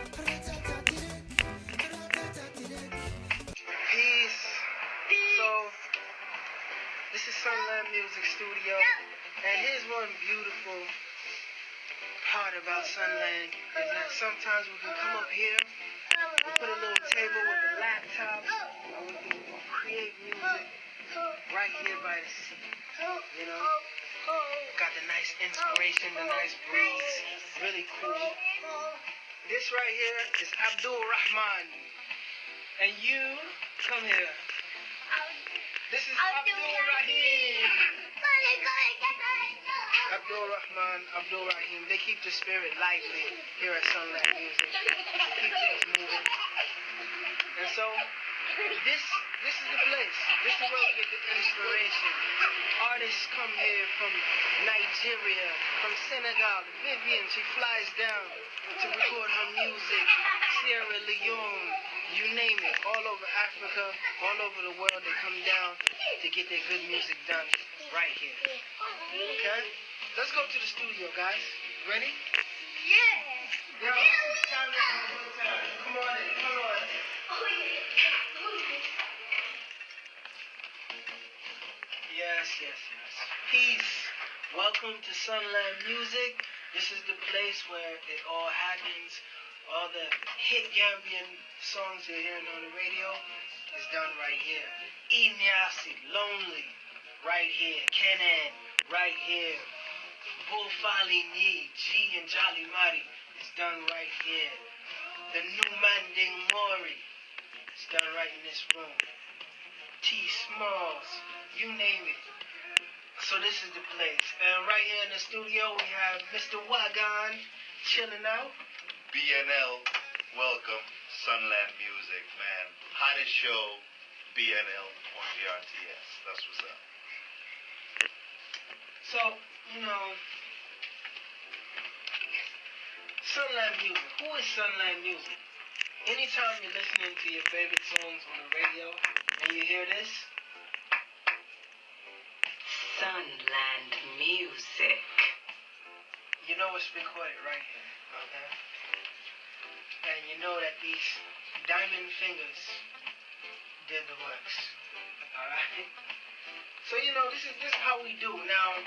Peace. So, this is Sunland Music Studio, and here's one beautiful part about Sunland is that sometimes we can come up here, we put a little table with a laptop, and we can create music right here by the sea. You know, got the nice inspiration, the nice breeze, really cool. This right here is Abdulrahman, and you come here. This is Abdul-Rahim. Abdul-Rahim. They keep the spirit lively here at Sunland Music. They keep things moving. And so, this is the place. This is where we get the inspiration. Artists come here from Nigeria, from Senegal. Vivian, she flies down to record her music. Sierra Leone, you name it. All over Africa, all over the world, they come down to get their good music done right here. Okay? Let's go to the studio, guys. Ready? Yeah. Yo, time. Come on in, come on. Yes. Peace. Welcome to Sunland Music. This is the place where it all happens. All the hit Gambian songs you're hearing on the radio is done right here. Inyasi, Lonely, right here. Kenan, right here. Bufali Ni, G and Jolly Mari, is done right here. The New Manding Mori, it's done right in this room. T Smalls, you name it. So this is the place. And right here in the studio we have Mr. Wagan chilling out. BNL, welcome. Sunland Music, man. Hottest show, BNL on VRTS. That's what's up. So, you know, Sunland Music. Who is Sunland Music? Anytime you're listening to your favorite songs on the radio and you hear this, Sunland Music. You know it's recorded right here, okay? And you know that these diamond fingers did the works, alright? So, you know, this is how we do. Now,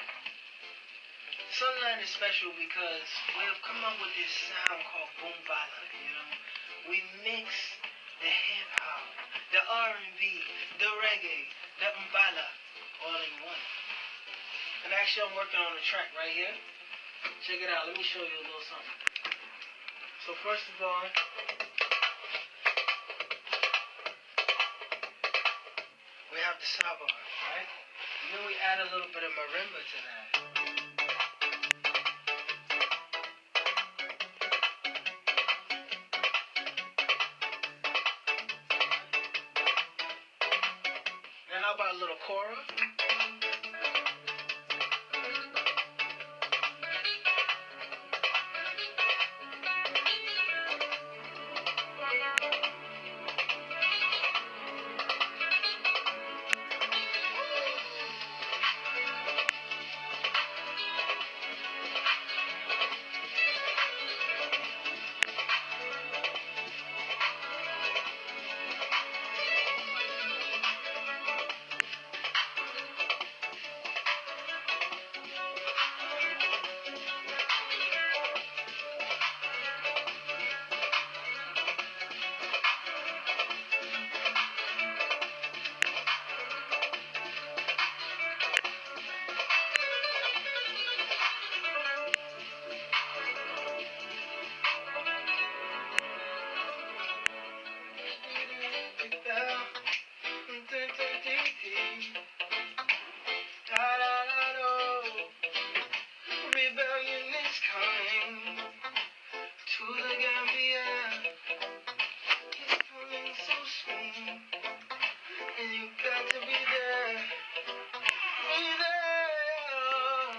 Sunland is special because we have come up with this sound called boom bala, you know? We mix the hip-hop, the R&B, the reggae, the mbala, all in one. And actually, I'm working on a track right here. Check it out. Let me show you a little something. So first of all, we have the sabar, right? And then we add a little bit of marimba to that. And how about a little kora? Rebellion is coming to the Gambia. It's coming so soon, and you got to be there. Be there.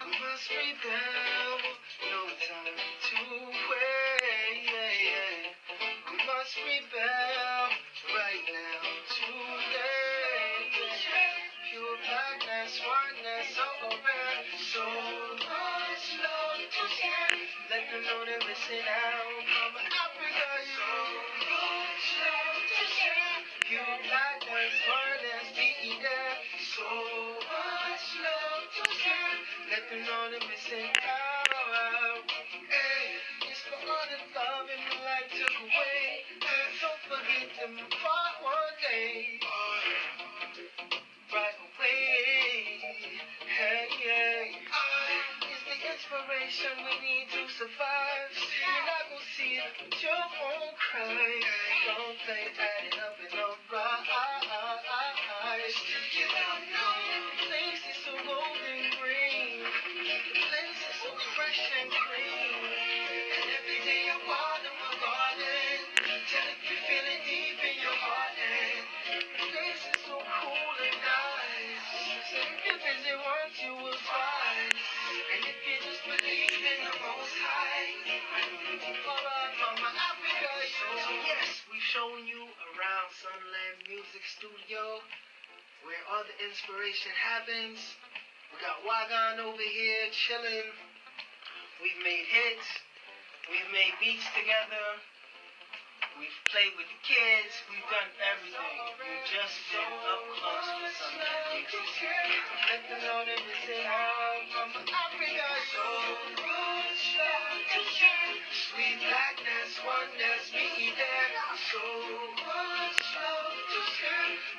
We must rebel. No time to wait. We must rebel right now, today. Pure blackness, whiteness, all around. So much love to share. Let them know they're missing out. Mama, life took away. Don't forget to part one day. Right away. Hey, hey. It's the inspiration we need to survive. You're not gonna see it, but you won't cry. Don't play, add it up and alright. You don't know. The place is so golden green. The place is so fresh and clean. And every day I water my garden. Till if you feel it deep in your heart. And the place is so cool and nice. So if you visit once, you will find. And if you just believe in the Most High, alright, Mama Africa. So yes, we've shown you around Sunland Music Studio, where all the inspiration happens. We got Wagan over here chilling. We've made hits. We've made beats together. We've played with the kids. We've done everything. We've just been up close with Sunland Music. Let them know that we say, Mama Africa, so good, sweet blackness, oneness, me there. So good,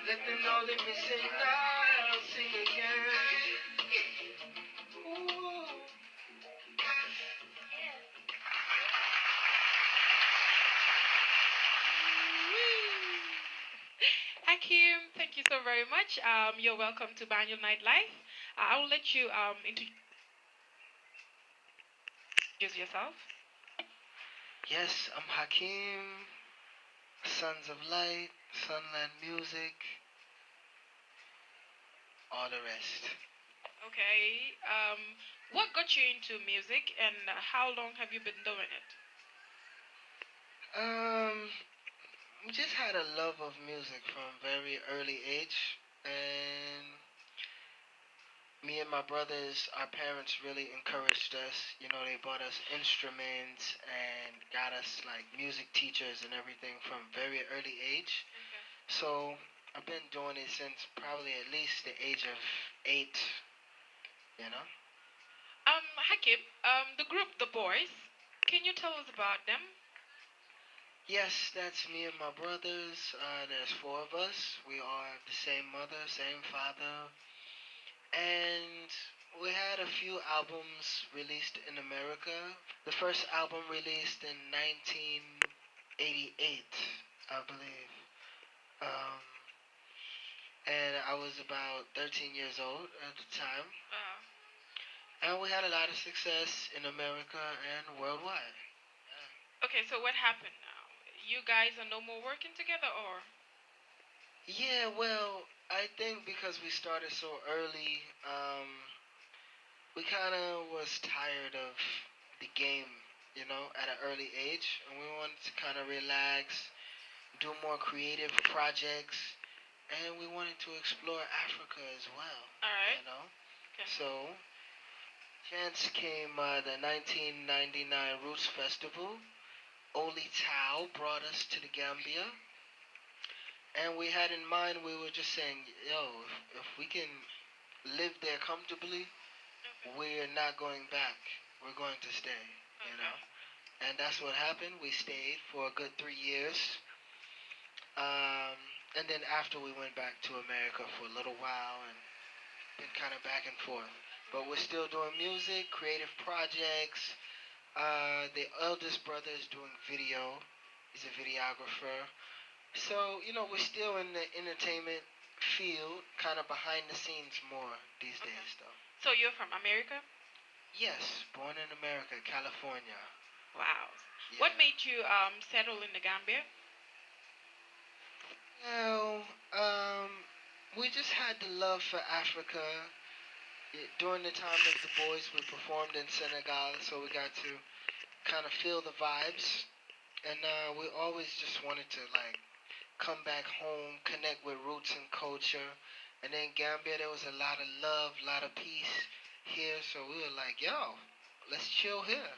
let them know that we sing now, sing again. Ooh. Hakim, thank you so very much. You're welcome to Banjul Nightlife. I will let you introduce yourself. Yes, I'm Hakim, Sons of Light, Sunland Music, all the rest. Okay. What got you into music, and how long have you been doing it? We just had a love of music from a very early age, and me and my brothers, our parents really encouraged us. You know, they bought us instruments and got us like music teachers and everything from very early age. Okay. So I've been doing it since probably at least the age of 8, you know? Hakim, the group The Boys, can you tell us about them? Yes, that's me and my brothers. There's 4 of us. We are the same mother, same father. And we had a few albums released in America. The first album released in 1988, I believe. Um, and I was about 13 years old at the time. And we had a lot of success in America and worldwide. Okay, so what happened now? You guys are no more working together, or? Yeah, well, I think because we started so early, we kind of was tired of the game, you know, at an early age, and we wanted to kind of relax, do more creative projects, and we wanted to explore Africa as well. All right. You know, Okay. so chance came the 1999 Roots Festival. Oli Tao brought us to the Gambia, and we had in mind we were just saying, yo, if we can live there comfortably, we're not going back. We're going to stay, you know. And that's what happened. We stayed for a good 3 years. And then after we went back to America for a little while and been kind of back and forth. But we're still doing music, creative projects. The eldest brother is doing video. He's a videographer. So, you know, we're still in the entertainment field, kind of behind the scenes more these days, though. So you're from America? Yes, born in America, California. Wow. Yeah. What made you settle in the Gambia? Well, we just had the love for Africa. During the time of the boys, we performed in Senegal, so we got to kind of feel the vibes. And we always just wanted to, like, come back home, connect with roots and culture. And then Gambia, there was a lot of love, a lot of peace here, so we were like, yo, let's chill here.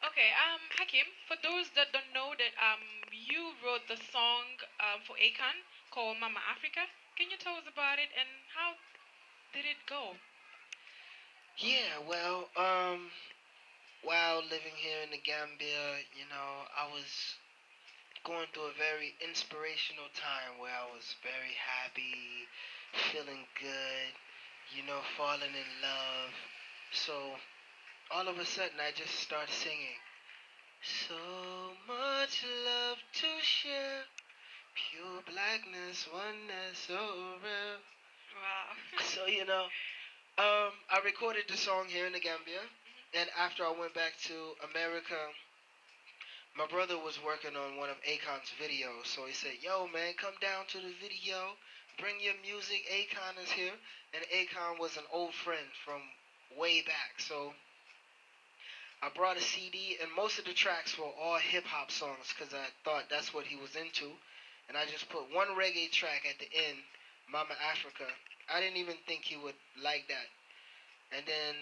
Okay, Hakim, for those that don't know that you wrote the song for Akon called Mama Africa. Can you tell us about it and how did it go? Yeah, well, while living here in the Gambia, I was going through a very inspirational time where I was very happy, feeling good, falling in love. So all of a sudden I just started singing. So much love to share, pure blackness, oneness, so rare. Wow. So, I recorded the song here in the Gambia, and after I went back to America, my brother was working on one of Akon's videos, so he said, "Yo, man, come down to the video, bring your music. Akon is here," and Akon was an old friend from way back, so I brought a CD, and most of the tracks were all hip hop songs because I thought that's what he was into, and I just put one reggae track at the end, Mama Africa. I didn't even think he would like that, and then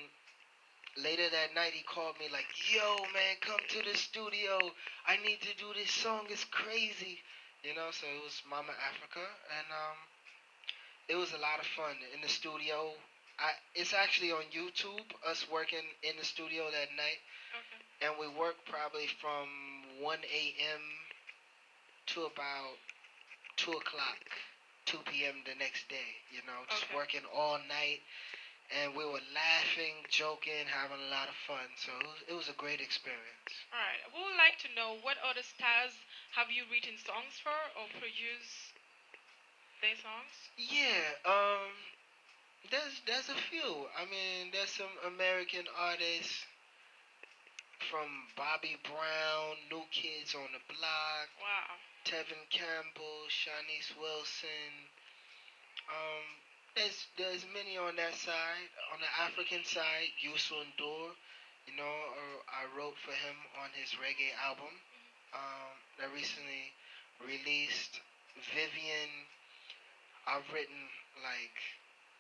later that night, he called me like, "Yo, man, come to the studio. I need to do this song. It's crazy." So it was Mama Africa, and it was a lot of fun in the studio. It's actually on YouTube, us working in the studio that night, Okay. and we worked probably from 1 a.m. to about 2 o'clock, 2 p.m. the next day, just Okay. working all night. And we were laughing, joking, having a lot of fun. So it was a great experience. All right. We would like to know what other stars have you written songs for or produced their songs? Yeah, there's a few. I mean, there's some American artists from Bobby Brown, New Kids on the Block, Wow. Tevin Campbell, Shanice Wilson. Um, there's many on that side. On the African side, Youssou N'Dour. I wrote for him on his reggae album that recently released. Vivian, I've written like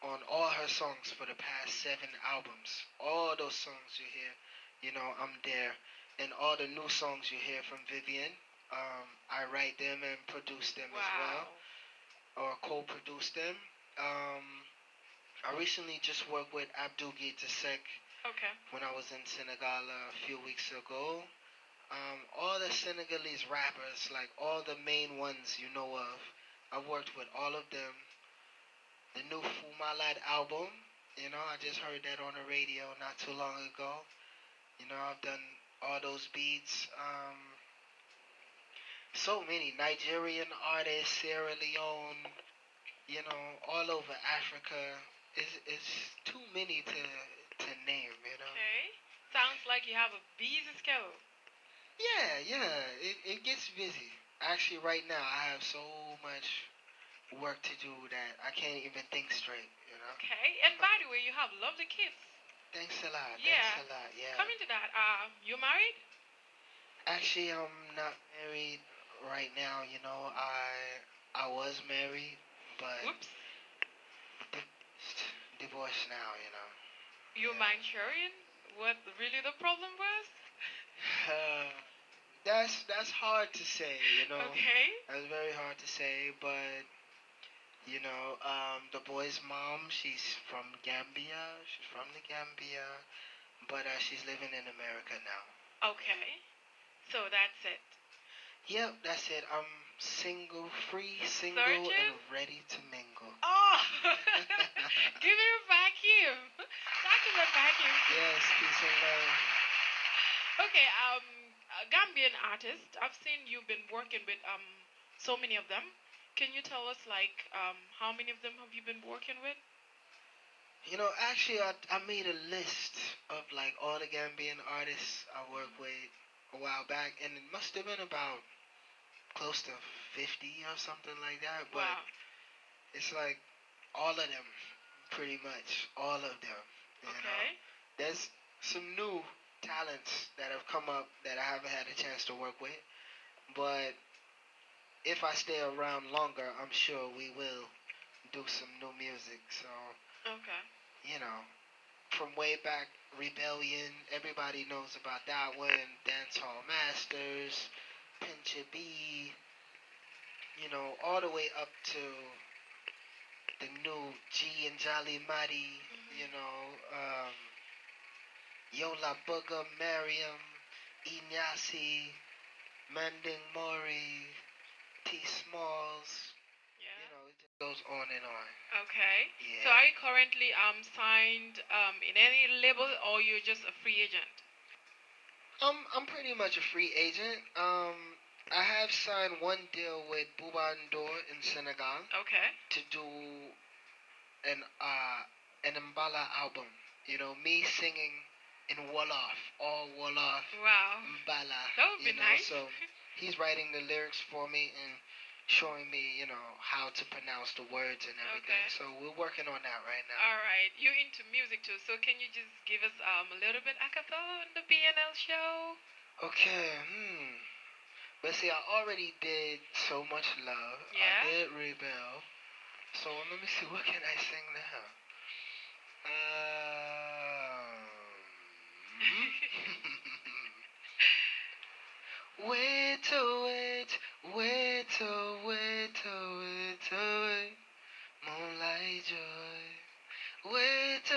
on all her songs for the past 7 albums. All those songs you hear, I'm there. And all the new songs you hear from Vivian, I write them and produce them as well, Wow. or co-produce them. Um, I recently just worked with Abdulsamad Okay. when I was in Senegal a few weeks ago. All the Senegalese rappers, like all the main ones you know of, I've worked with all of them. The new Fumalad album, I just heard that on the radio not too long ago. I've done all those beats. So many Nigerian artists, Sierra Leone, all over Africa. It's too many to name. Okay. Sounds like you have a busy schedule. Yeah, it gets busy. Actually, right now, I have so much work to do that I can't even think straight. Okay. And by the way, you have lovely kids. Thanks a lot. Yeah. Thanks a lot. Yeah. Coming to that, you married? Actually, I'm not married right now. I was married, but Whoops. divorced now. You Yeah. mind sharing what really the problem was? That's hard to say. Okay. That's very hard to say, but the boy's mom, she's from Gambia. She's from the Gambia, but she's living in America now. Okay. So that's it. Yep, that's it. I'm single, free, single, Searching? and ready to mingle. Oh! Give it a vacuum. That's a vacuum. Yes, peace and love. Okay, a Gambian artist. I've seen you've been working with so many of them. Can you tell us like how many of them have you been working with? Actually, I made a list of like all the Gambian artists I worked with a while back, and it must have been about close to 50 or something like that. But Wow. it's like all of them, pretty much all of them. Okay. There's some new talents that have come up that I haven't had a chance to work with, but if I stay around longer, I'm sure we will do some new music. So, Okay. you know, from way back, Rebellion, everybody knows about that one. Dancehall Masters, Pincha B, all the way up to the new G and Jolly Muddy, Mhm. you know, um, Yola Booger, Mariam, Inyasi, Manding Mori, T Smalls. Yeah. You know, it just goes on and on. Okay. Yeah. So are you currently signed in any label, or you're just a free agent? I'm pretty much a free agent. I have signed one deal with Bouba Ndour in Senegal Okay. to do an Mbala album. You know, me singing in Wolof, all Wolof, Wow. Mbala. That would be nice. So he's writing the lyrics for me and showing me, how to pronounce the words and everything. Okay. So we're working on that right now. All right. You're into music too, so can you just give us a little bit a cappella on the BNL show? Okay, But see, I already did So Much Love. Yeah. I did Rebel. So let me see, what can I sing now? Wait, moonlight joy. Wait,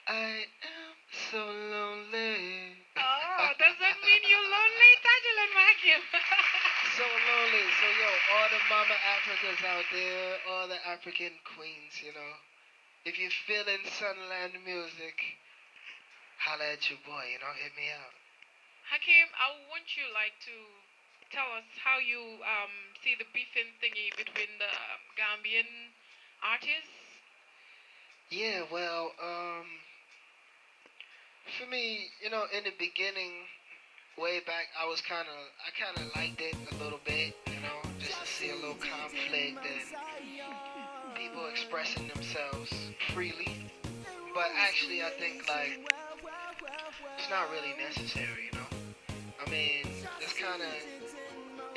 I am so lonely. Oh, does that mean you're lonely, Tajul and Hakim? So lonely. So all the mama Africas out there, all the African queens, if you're feeling Sunland music, holla at your boy, hit me out. Hakim, I want you to tell us how you see the beefing thingy between the Gambian artists. Yeah, well, for me, in the beginning, way back, I kind of liked it a little bit, just to see a little conflict and people expressing themselves freely. But actually, I think it's not really necessary, I mean, it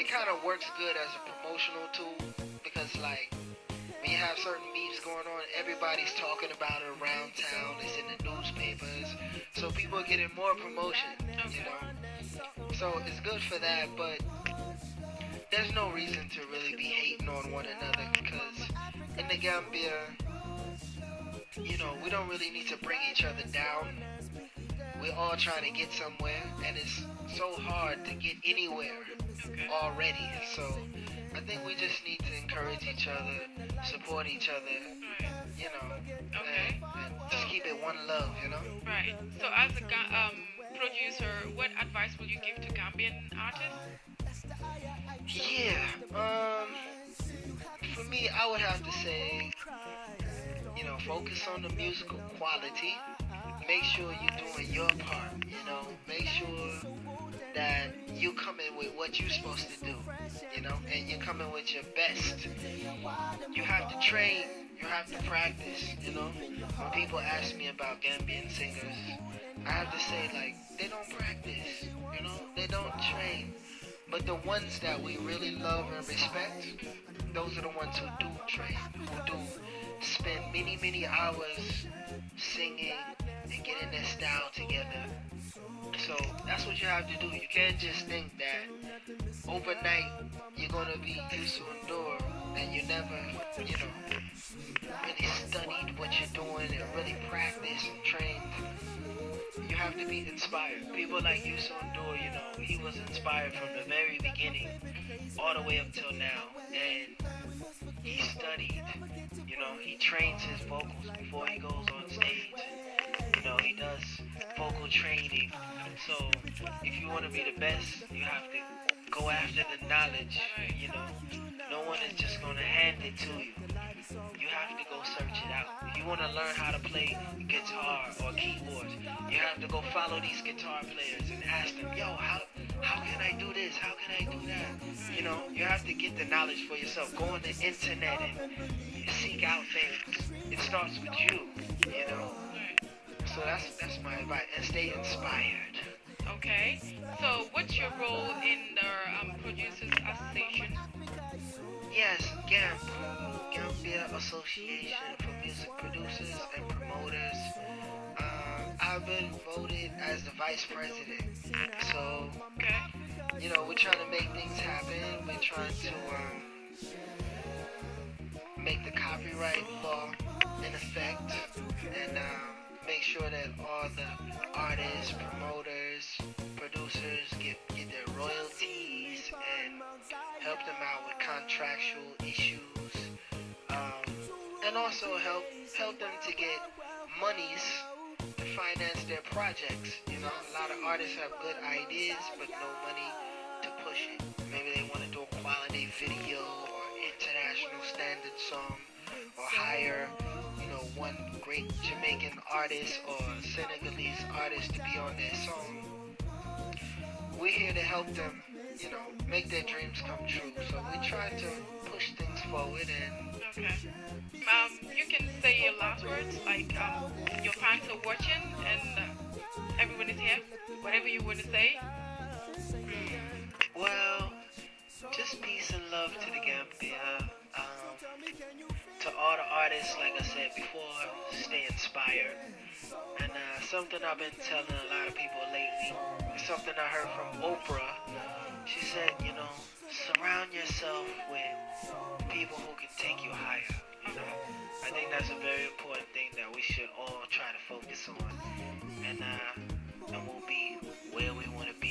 kind of works good as a promotional tool because when you have certain beefs going on, everybody's talking about it around town. It's in the newspapers, so people are getting more promotion, So it's good for that, but there's no reason to really be hating on one another because in the Gambia, we don't really need to bring each other down. We're all trying to get somewhere, and it's so hard to get anywhere already. So I think we just need to encourage each other, support each other, and just keep it one love, Right. So as a producer, what advice would you give to Gambian artists? Yeah, for me, I would have to say, focus on the musical quality. Make sure you're doing your part, make sure that you come in with what you're supposed to do, and you're coming with your best. You have to train, you have to practice, When people ask me about Gambian singers, I have to say, they don't practice, they don't train. But the ones that we really love and respect, those are the ones who do train, who do spend many, many hours singing and getting their style together. So that's what you have to do. You can't just think that overnight you're gonna be Yusuf Ndour and you never, really studied what you're doing and really practiced and trained. You have to be inspired. People like Yusuf Ndour, he was inspired from the very beginning all the way up till now, and he studied. He trains his vocals before he goes on stage. He does vocal training. So if you want to be the best, you have to go after the knowledge. No one is just going to hand it to you. You have to go search it out. If you want to learn how to play guitar or keyboards, you have to go follow these guitar players and ask them, yo, how can I do this? How can I do that? You have to get the knowledge for yourself. Go on the internet and seek out things. It starts with you, So that's my advice. And stay inspired. Okay. So what's your role in the Producers Association? Yes, Gambia Association for Music Producers and Promoters. I've been voted as the vice president. So, we're trying to make things happen. We're trying to make the copyright law in effect. and make sure that all the artists, promoters, producers get their royalties and help them out with contractual issues, and also help them to get monies to finance their projects. You know, a lot of artists have good ideas but no money to push it. Maybe they want to do a quality video or international standard song, or hire, one great Jamaican artist or Senegalese artist to be on their song. We're here to help them, make their dreams come true. So we try to push things forward and. Okay. You can say your last words, like your fans are watching and everyone is here. Whatever you want to say. Well, just peace and love to the Gambia. To all the artists, like I said before, stay inspired. And something I've been telling a lot of people lately, something I heard from Oprah. She said, surround yourself with people who can take you higher. I think that's a very important thing that we should all try to focus on. And we'll be where we want to be.